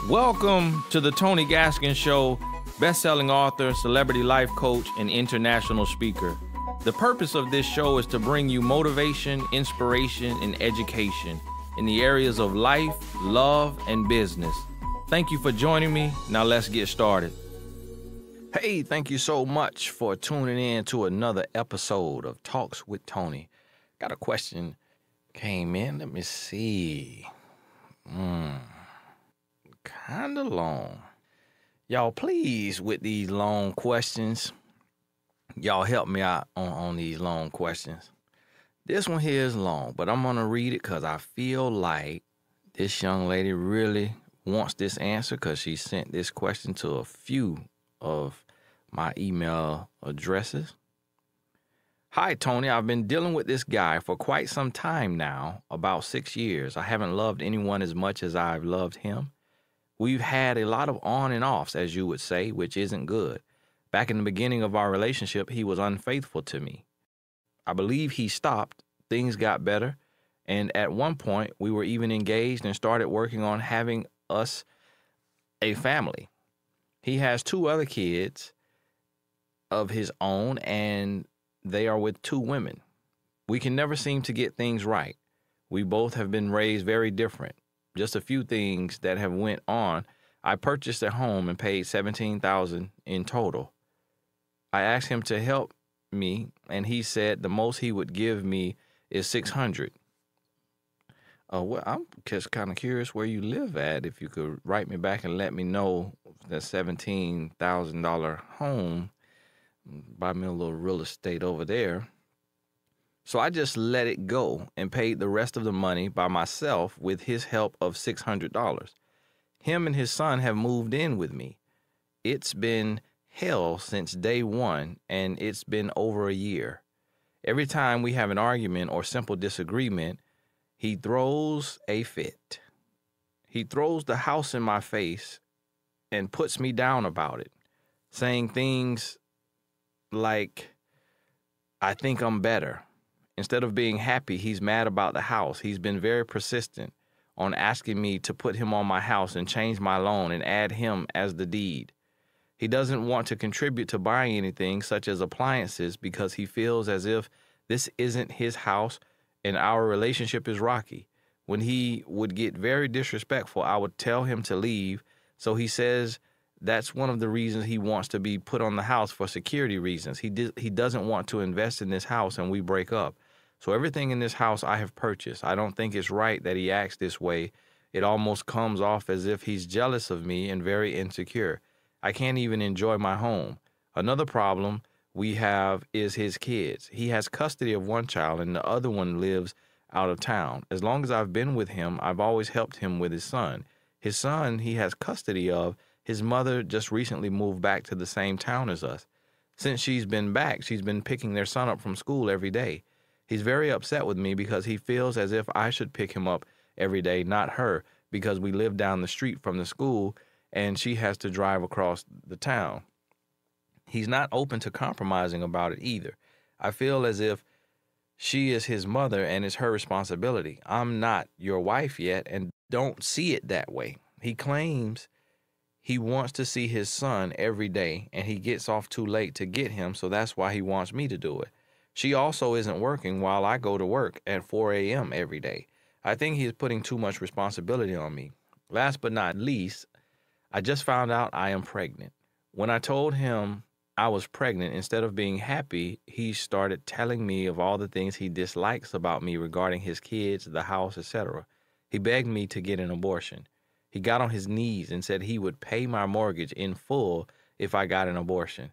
Welcome to the Tony Gaskins Show, best-selling author, celebrity life coach, and international speaker. The purpose of this show is to bring you motivation, inspiration, and education in the areas of life, love, and business. Thank you for joining me. Now let's get started. Hey, thank you so much for tuning in to another episode of Talks with Tony. Got a question came in. Let me see. Kind of long. Y'all, please, with these long questions, y'all help me out on these long questions. This one here is long, but I'm going to read it because I feel like this young lady really wants this answer because she sent this question to a few of my email addresses. Hi, Tony. I've been dealing with this guy for quite some time now, about 6 years. I haven't loved anyone as much as I've loved him. We've had a lot of on and offs, as you would say, which isn't good. Back in the beginning of our relationship, he was unfaithful to me. I believe he stopped, things got better, and at one point, we were even engaged and started working on having us a family. He has 2 other kids of his own, and they are with 2 women. We can never seem to get things right. We both have been raised very different. Just a few things that have went on. I purchased a home and paid $17,000 in total. I asked him to help me, and he said the most he would give me is $600. Well, I'm just kind of curious where you live at. If you could write me back and let me know that $17,000 home, buy me a little real estate over there. So I just let it go and paid the rest of the money by myself with his help of $600. Him and his son have moved in with me. It's been hell since day one, and it's been over a year. Every time we have an argument or simple disagreement, he throws a fit. He throws the house in my face and puts me down about it, saying things like, I think I'm better. Instead of being happy, he's mad about the house. He's been very persistent on asking me to put him on my house and change my loan and add him as the deed. He doesn't want to contribute to buying anything such as appliances because he feels as if this isn't his house and our relationship is rocky. When he would get very disrespectful, I would tell him to leave. So he says that's one of the reasons he wants to be put on the house, for security reasons. He doesn't want to invest in this house and we break up. So everything in this house I have purchased. I don't think it's right that he acts this way. It almost comes off as if he's jealous of me and very insecure. I can't even enjoy my home. Another problem we have is his kids. He has custody of one child and the other one lives out of town. As long as I've been with him, I've always helped him with his son. His son he has custody of. His mother just recently moved back to the same town as us. Since she's been back, she's been picking their son up from school every day. He's very upset with me because he feels as if I should pick him up every day, not her, because we live down the street from the school and she has to drive across the town. He's not open to compromising about it either. I feel as if she is his mother and it's her responsibility. I'm not your wife yet and don't see it that way. He claims he wants to see his son every day and he gets off too late to get him, so that's why he wants me to do it. She also isn't working while I go to work at 4 a.m. every day. I think he is putting too much responsibility on me. Last but not least, I just found out I am pregnant. When I told him I was pregnant, instead of being happy, he started telling me of all the things he dislikes about me regarding his kids, the house, etc. He begged me to get an abortion. He got on his knees and said he would pay my mortgage in full if I got an abortion.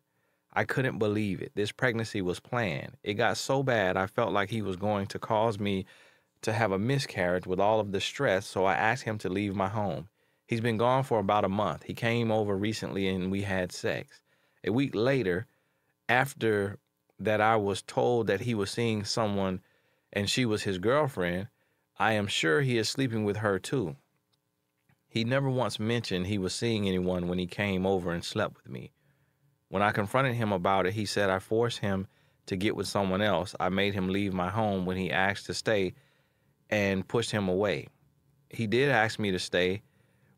I couldn't believe it. This pregnancy was planned. It got so bad I felt like he was going to cause me to have a miscarriage with all of the stress, so I asked him to leave my home. He's been gone for about a month. He came over recently and we had sex. A week later, after that I was told that he was seeing someone and she was his girlfriend, I am sure he is sleeping with her too. He never once mentioned he was seeing anyone when he came over and slept with me. When I confronted him about it, he said I forced him to get with someone else. I made him leave my home when he asked to stay and pushed him away. He did ask me to stay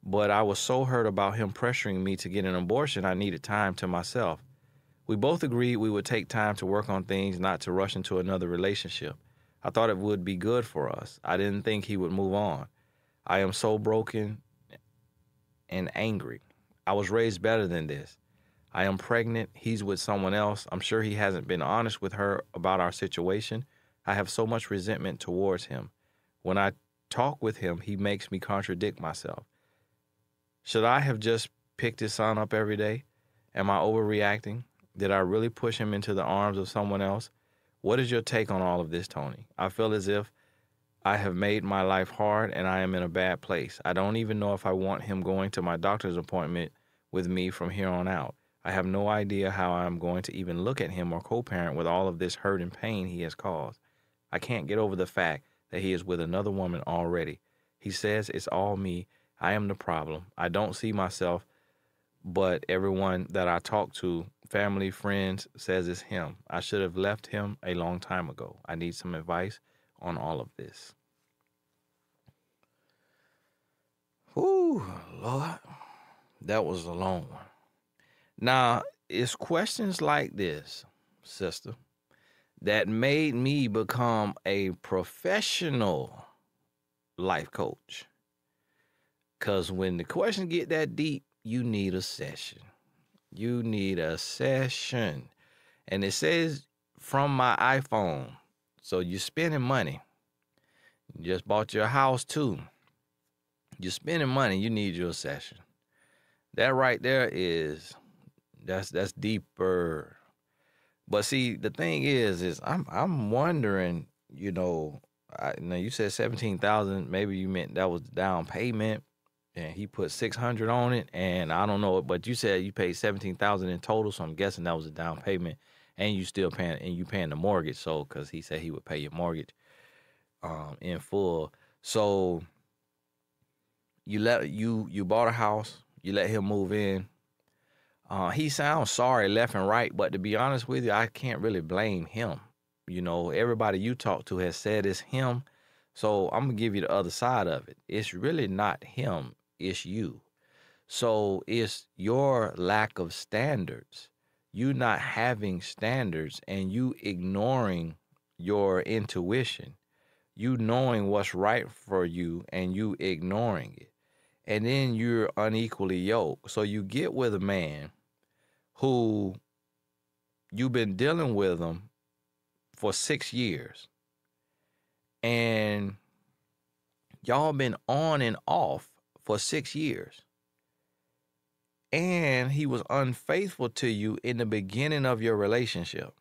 but I was so hurt about him pressuring me to get an abortion, I needed time to myself. We both agreed we would take time to work on things, not to rush into another relationship. I thought it would be good for us. I didn't think he would move on. I am so broken and angry. I was raised better than this. I am pregnant. He's with someone else. I'm sure he hasn't been honest with her about our situation. I have so much resentment towards him. When I talk with him, he makes me contradict myself. Should I have just picked his son up every day? Am I overreacting? Did I really push him into the arms of someone else? What is your take on all of this, Tony? I feel as if I have made my life hard and I am in a bad place. I don't even know if I want him going to my doctor's appointment with me from here on out. I have no idea how I'm going to even look at him or co-parent with all of this hurt and pain he has caused. I can't get over the fact that he is with another woman already. He says it's all me. I am the problem. I don't see myself, but everyone that I talk to, family, friends, says it's him. I should have left him a long time ago. I need some advice on all of this. Whew, Lord, that was a long one. Now, it's questions like this, sister, that made me become a professional life coach. Because when the questions get that deep, you need a session. You need a session. And it says from my iPhone. So you're spending money. You just bought your house too. You're spending money. You need your session. That right there is, that's deeper. But see, the thing is I'm wondering, now you said 17,000. Maybe you meant that was the down payment, and he put 600 on it, and I don't know. But you said you paid 17,000 in total, so I'm guessing that was a down payment, and you still paying the mortgage. So because he said he would pay your mortgage in full. So you bought a house, you let him move in. He sounds sorry left and right, but to be honest with you, I can't really blame him. Everybody you talk to has said it's him. So I'm going to give you the other side of it. It's really not him, it's you. So it's your lack of standards. You not having standards and you ignoring your intuition. You knowing what's right for you and you ignoring it. And then you're unequally yoked. So you get with a man who you've been dealing with him for 6 years. And y'all been on and off for 6 years. And he was unfaithful to you in the beginning of your relationship.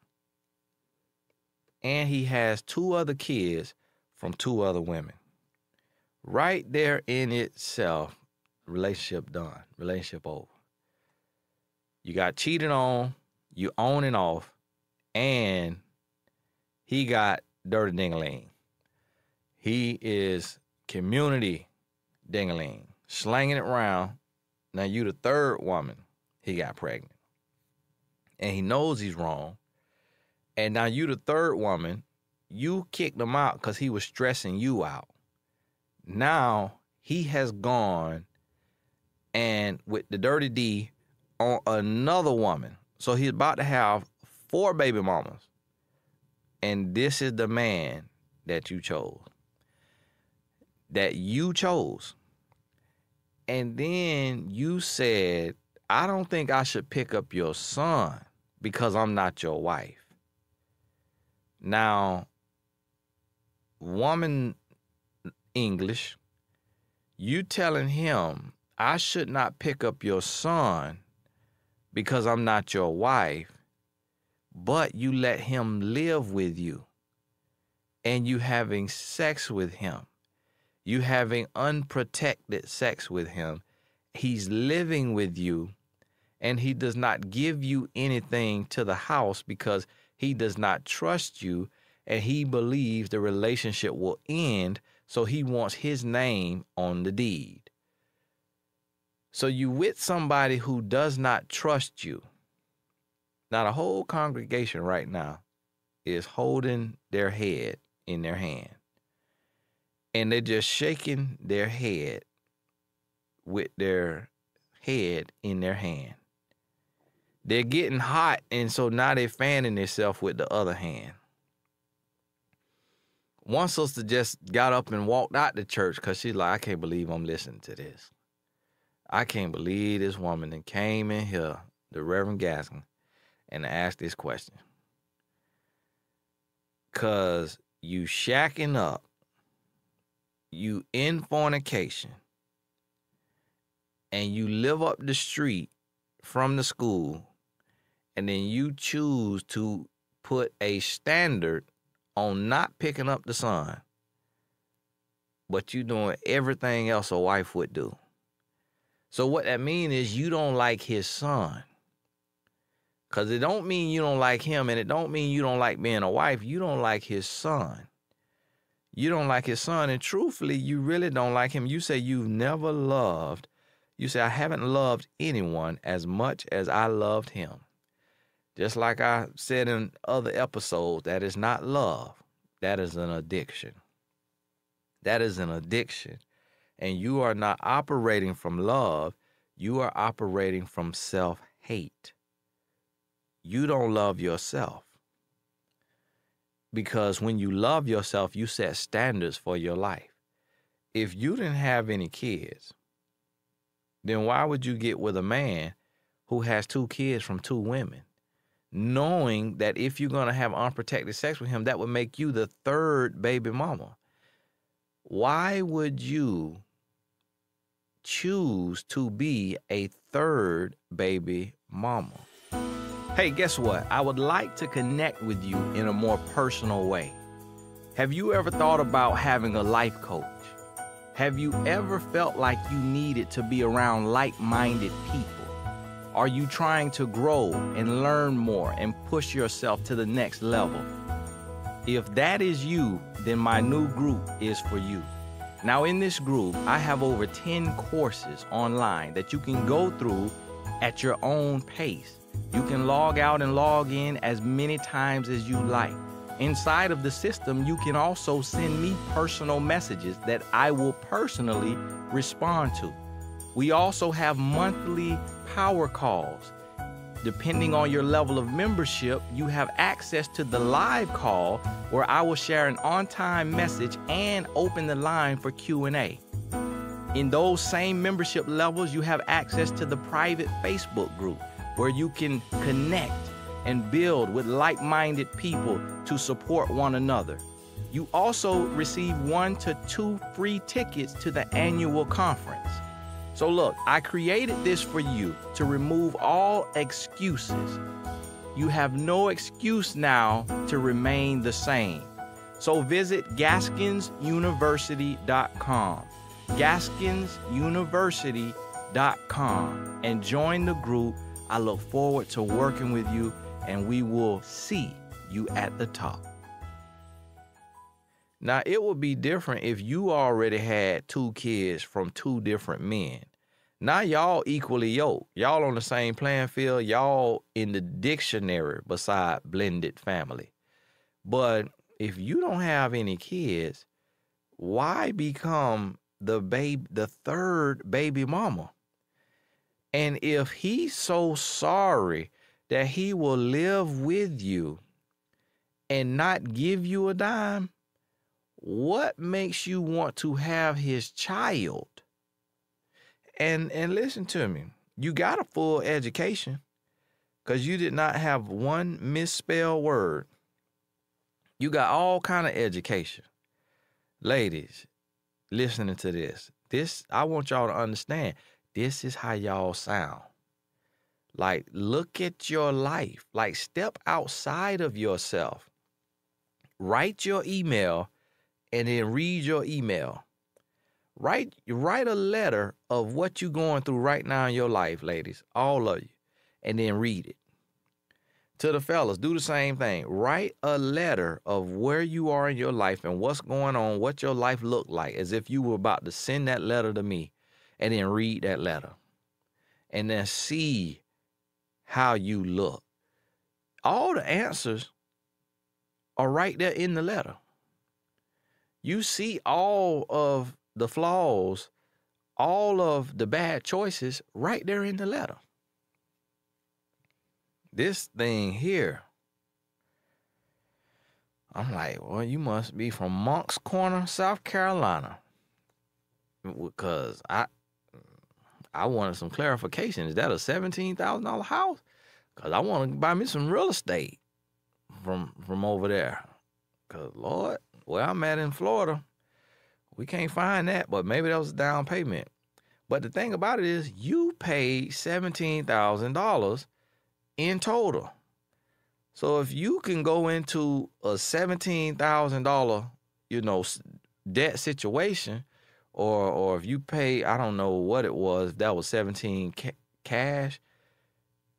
And he has 2 other kids from 2 other women. Right there in itself, relationship done, relationship over. You got cheated on, you on and off, and he got dirty ding-a-ling. He is community ding-a-ling, slanging it around. Now you the 3rd woman he got pregnant. And he knows he's wrong. And now you the 3rd woman, you kicked him out because he was stressing you out. Now he has gone and with the dirty D on another woman. So he's about to have 4 baby mamas. And this is the man that you chose. That you chose. And then you said, I don't think I should pick up your son because I'm not your wife. Now, woman English, you telling him, I should not pick up your son because I'm not your wife, but you let him live with you and you having sex with him. You having unprotected sex with him. He's living with you and he does not give you anything to the house because he does not trust you and he believes the relationship will end, so he wants his name on the deed. So you with somebody who does not trust you. Now the whole congregation right now is holding their head in their hand. And they're just shaking their head with their head in their hand. They're getting hot, and so now they're fanning themselves with the other hand. One sister just got up and walked out the church because she's like, I can't believe I'm listening to this. I can't believe this woman that came in here, the Reverend Gaskins, and asked this question. Because you shacking up, you in fornication, and you live up the street from the school, and then you choose to put a standard on not picking up the son, but you doing everything else a wife would do. So what that means is you don't like his son. Because it don't mean you don't like him, and it don't mean you don't like being a wife. You don't like his son. You don't like his son, and truthfully, you really don't like him. You say you've never loved. You say, I haven't loved anyone as much as I loved him. Just like I said in other episodes, that is not love. That is an addiction. That is an addiction. And you are not operating from love. You are operating from self-hate. You don't love yourself. Because when you love yourself, you set standards for your life. If you didn't have any kids, then why would you get with a man who has 2 kids from 2 women? Knowing that if you're going to have unprotected sex with him, that would make you the 3rd baby mama. Why would you choose to be a 3rd baby mama? Hey, guess what? I would like to connect with you in a more personal way. Have you ever thought about having a life coach? Have you ever felt like you needed to be around like-minded people? Are you trying to grow and learn more and push yourself to the next level? If that is you, then my new group is for you. Now, in this group, I have over 10 courses online that you can go through at your own pace. You can log out and log in as many times as you like. Inside of the system, you can also send me personal messages that I will personally respond to. We also have monthly power calls. Depending on your level of membership, you have access to the live call where I will share an on-time message and open the line for Q&A. In those same membership levels, you have access to the private Facebook group where you can connect and build with like-minded people to support one another. You also receive 1 to 2 free tickets to the annual conference. So look, I created this for you to remove all excuses. You have no excuse now to remain the same. So visit GaskinsUniversity.com, GaskinsUniversity.com, and join the group. I look forward to working with you, and we will see you at the top. Now, it would be different if you already had 2 kids from 2 different men. Now y'all equally yoked. Y'all on the same playing field. Y'all in the dictionary beside blended family. But if you don't have any kids, why become the 3rd baby mama? And if he's so sorry that he will live with you and not give you a dime, what makes you want to have his child? And listen to me, you got a full education because you did not have one misspelled word. You got all kind of education. Ladies, listening to this, I want y'all to understand, this is how y'all sound. Like, look at your life. Like, step outside of yourself. Write your email and then read your email. Write a letter of what you're going through right now in your life, ladies, all of you, and then read it. To the fellas, do the same thing. Write a letter of where you are in your life and what's going on, what your life looked like, as if you were about to send that letter to me, and then read that letter. And then see how you look. All the answers are right there in the letter. You see all of the flaws all of the bad choices right there in the letter. This thing here, I'm like, well, you must be from Moncks Corner, South Carolina, because I wanted some clarification. Is that a $17,000 house? Because I want to buy me some real estate from over there. Because, Lord, where I'm at in Florida, we can't find that, but maybe that was a down payment. But the thing about it is you paid $17,000 in total. So if you can go into a $17,000, debt situation, or if you pay, I don't know what it was, if that was 17 cash,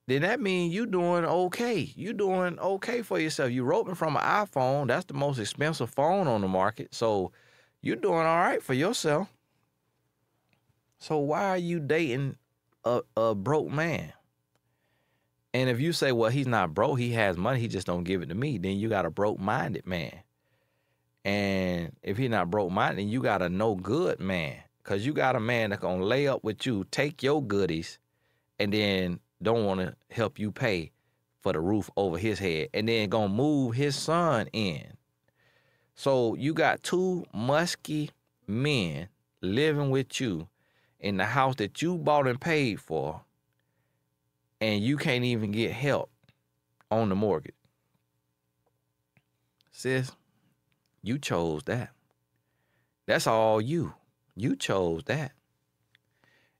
then that means you doing okay. You doing okay for yourself. You roping from an iPhone. That's the most expensive phone on the market. So you're doing all right for yourself. So why are you dating a broke man? And if you say, well, he's not broke, he has money, he just don't give it to me, then you got a broke-minded man. And if he's not broke-minded, then you got a no-good man. Because you got a man that's going to lay up with you, take your goodies, and then don't want to help you pay for the roof over his head, and then going to move his son in. So you got two musky men living with you in the house that you bought and paid for, and you can't even get help on the mortgage. Sis, you chose that. That's all you. You chose that.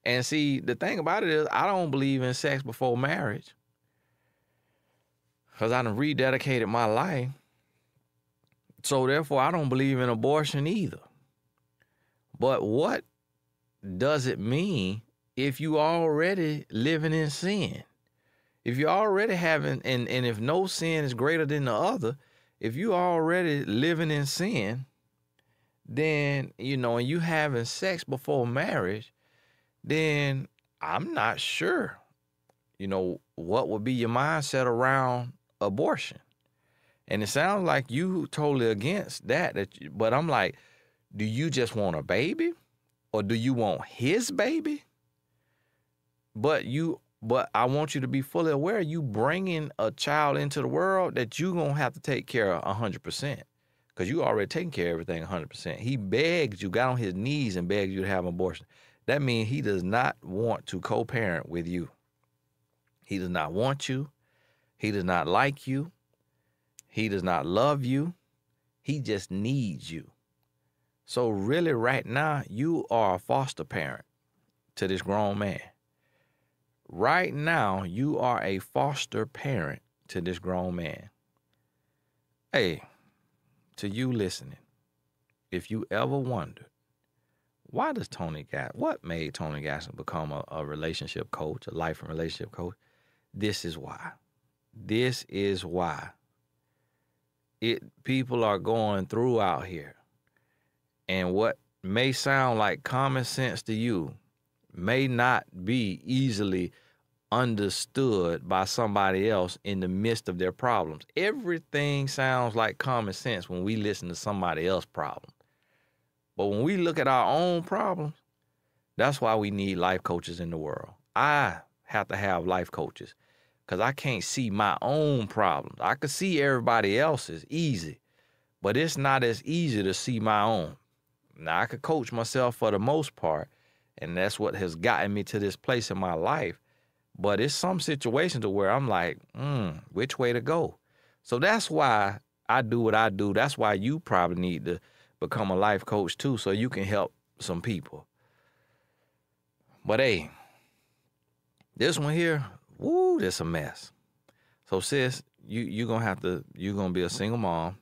And see, the thing about it is, I don't believe in sex before marriage, because I done rededicated my life. So therefore, I don't believe in abortion either. But what does it mean if you already living in sin? If you already having, and if no sin is greater than the other, if you already living in sin, then, and you having sex before marriage, then I'm not sure, what would be your mindset around abortion. And it sounds like you totally against that. But I'm like, do you just want a baby, or do you want his baby? But I want you to be fully aware, you bringing a child into the world that you gonna have to take care of 100%, because you already taking care of everything 100%. He begged you, got on his knees and begged you to have an abortion. That means he does not want to co-parent with you. He does not want you. He does not like you. He does not love you. He just needs you. So really right now, you are a foster parent to this grown man. Right now, you are a foster parent to this grown man. Hey, to you listening, if you ever wondered, what made Tony Gaskins become a relationship coach, a life and relationship coach? This is why. This is why. People are going through out here, and what may sound like common sense to you may not be easily understood by somebody else in the midst of their problems. Everything sounds like common sense when we listen to somebody else's problem. But when we look at our own problems, that's why we need life coaches in the world. I have to have life coaches because I can't see my own problems. I could see everybody else's easy, but it's not as easy to see my own. Now, I could coach myself for the most part, and that's what has gotten me to this place in my life. But it's some situations where I'm like, which way to go? So that's why I do what I do. That's why you probably need to become a life coach too, so you can help some people. But hey, this one here, this a mess. So sis, you're gonna be a single mom.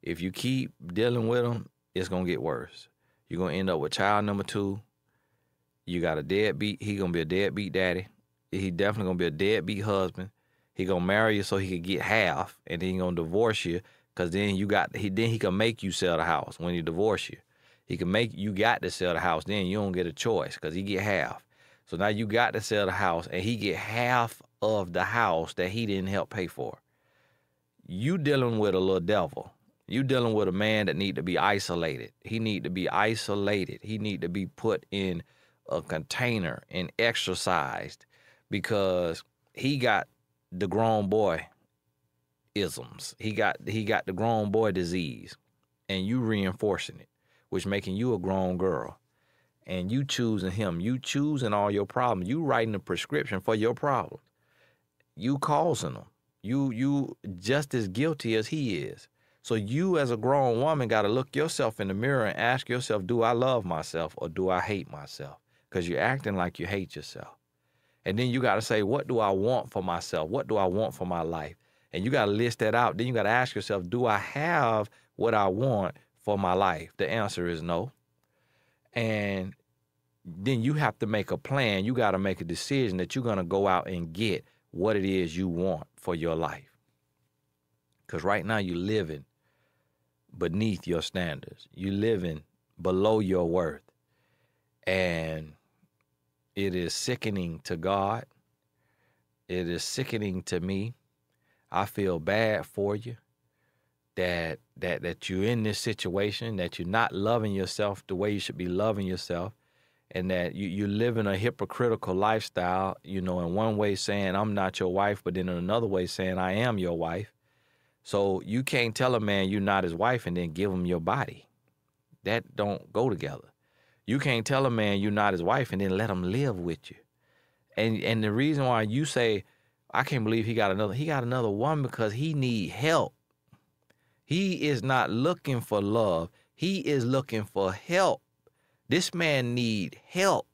If you keep dealing with them, it's gonna get worse. You're gonna end up with child number 2. You got a deadbeat. He gonna be a deadbeat daddy. He definitely gonna be a deadbeat husband. He gonna marry you so he can get half, and then he gonna divorce you, because then he can make you sell the house when he divorce you. He can make you got to sell the house. Then you don't get a choice because he get half. So now you got to sell the house, and he get half of the house that he didn't help pay for. You dealing with a little devil, You dealing with a man that need to be isolated. He need to be isolated. He need to be put in a container and exercised because he got the grown boy isms. He got the grown boy disease, and you reinforcing it, which making you a grown girl. And you choosing him. You choosing all your problems. You writing a prescription for your problems. You causing them. You just as guilty as he is. So you as a grown woman got to look yourself in the mirror and ask yourself, do I love myself or do I hate myself? Because you're acting like you hate yourself. And then you got to say, what do I want for myself? What do I want for my life? And you got to list that out. Then you got to ask yourself, do I have what I want for my life? The answer is no. And then you have to make a plan. You got to make a decision that you're going to go out and get what it is you want for your life. Because right now you're living beneath your standards. You're living below your worth. And it is sickening to God. It is sickening to me. I feel bad for you that you're in this situation, that you're not loving yourself the way you should be loving yourself, and that you're living a hypocritical lifestyle, in one way saying I'm not your wife, but then in another way saying I am your wife. So you can't tell a man you're not his wife and then give him your body. That don't go together. You can't tell a man you're not his wife and then let him live with you. And the reason why you say, I can't believe he got another woman, because he need help. He is not looking for love. He is looking for help. This man need help.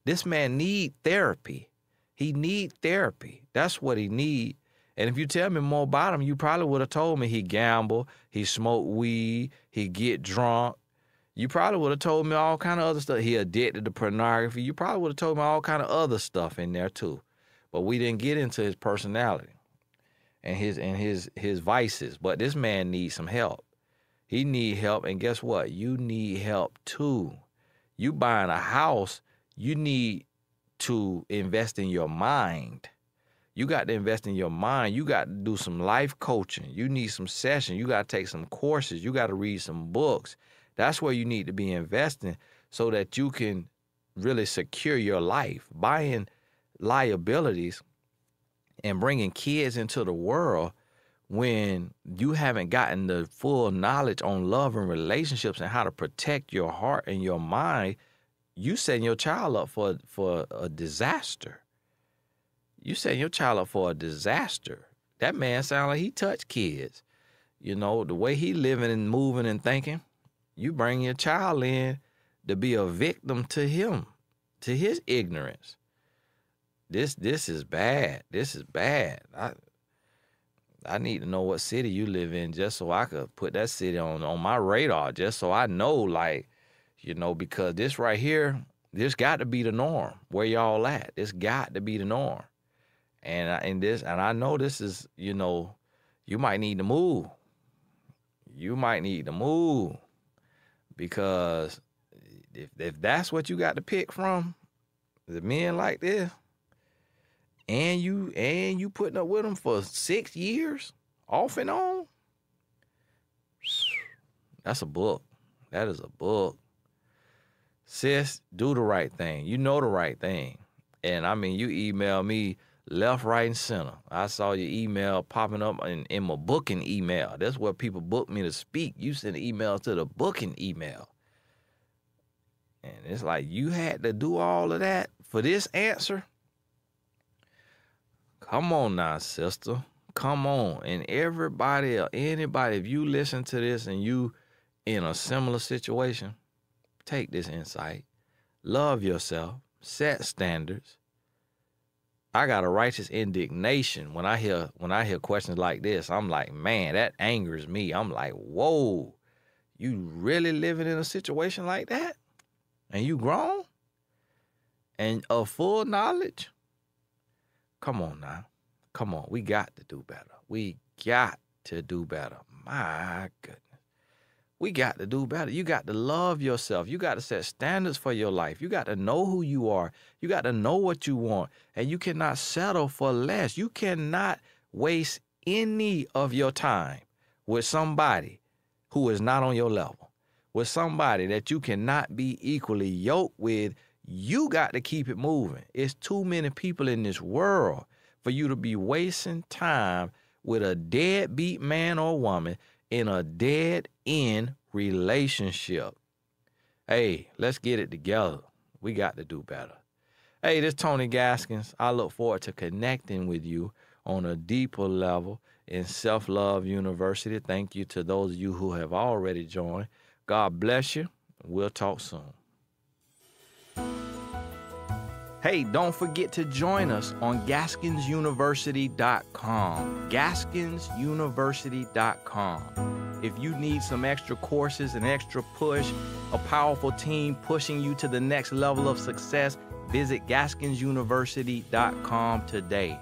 This man need therapy. He need therapy. That's what he need. And if you tell me more about him, you probably would have told me he gamble, he smoke weed, he get drunk. You probably would have told me all kind of other stuff. He addicted to pornography. You probably would have told me all kind of other stuff in there too. But we didn't get into his personality and his vices. But this man needs some help. He need help, and guess what? You need help too. You buying a house, you need to invest in your mind. You got to invest in your mind. You got to do some life coaching. You need some sessions. You got to take some courses. You got to read some books. That's where you need to be investing so that you can really secure your life. Buying liabilities and bringing kids into the world when you haven't gotten the full knowledge on love and relationships and how to protect your heart and your mind, you setting your child up for a disaster. You setting your child up for a disaster. That man sound like he touched kids. The way he living and moving and thinking, you bring your child in to be a victim to him, to his ignorance. This is bad. This is bad. I need to know what city you live in just so I could put that city on my radar, just so I know, because this right here, this got to be the norm. Where y'all at? This got to be the norm. And I know this is, you might need to move. You might need to move, because if that's what you got to pick from, the men like this, and you putting up with them for 6 years, off and on, that's a book. That is a book. Sis, do the right thing. You know the right thing. And you email me left, right, and center. I saw your email popping up in my booking email. That's where people book me to speak. You send emails to the booking email. And it's like you had to do all of that for this answer? Come on now, sister. Come on. And everybody or anybody, if you listen to this and you in a similar situation, take this insight. Love yourself. Set standards. I got a righteous indignation when I hear questions like this. I'm like, man, that angers me. I'm like, whoa, you really living in a situation like that? And you grown? And of full knowledge? Come on now. Come on. We got to do better. We got to do better. My goodness. We got to do better. You got to love yourself. You got to set standards for your life. You got to know who you are. You got to know what you want. And you cannot settle for less. You cannot waste any of your time with somebody who is not on your level, with somebody that you cannot be equally yoked with, you got to keep it moving. It's too many people in this world for you to be wasting time with a deadbeat man or woman in a dead-end relationship. Hey, let's get it together. We got to do better. Hey, this is Tony Gaskins. I look forward to connecting with you on a deeper level in Self-Love University. Thank you to those of you who have already joined. God bless you. We'll talk soon. Hey, don't forget to join us on GaskinsUniversity.com. GaskinsUniversity.com. If you need some extra courses, an extra push, a powerful team pushing you to the next level of success, visit GaskinsUniversity.com today.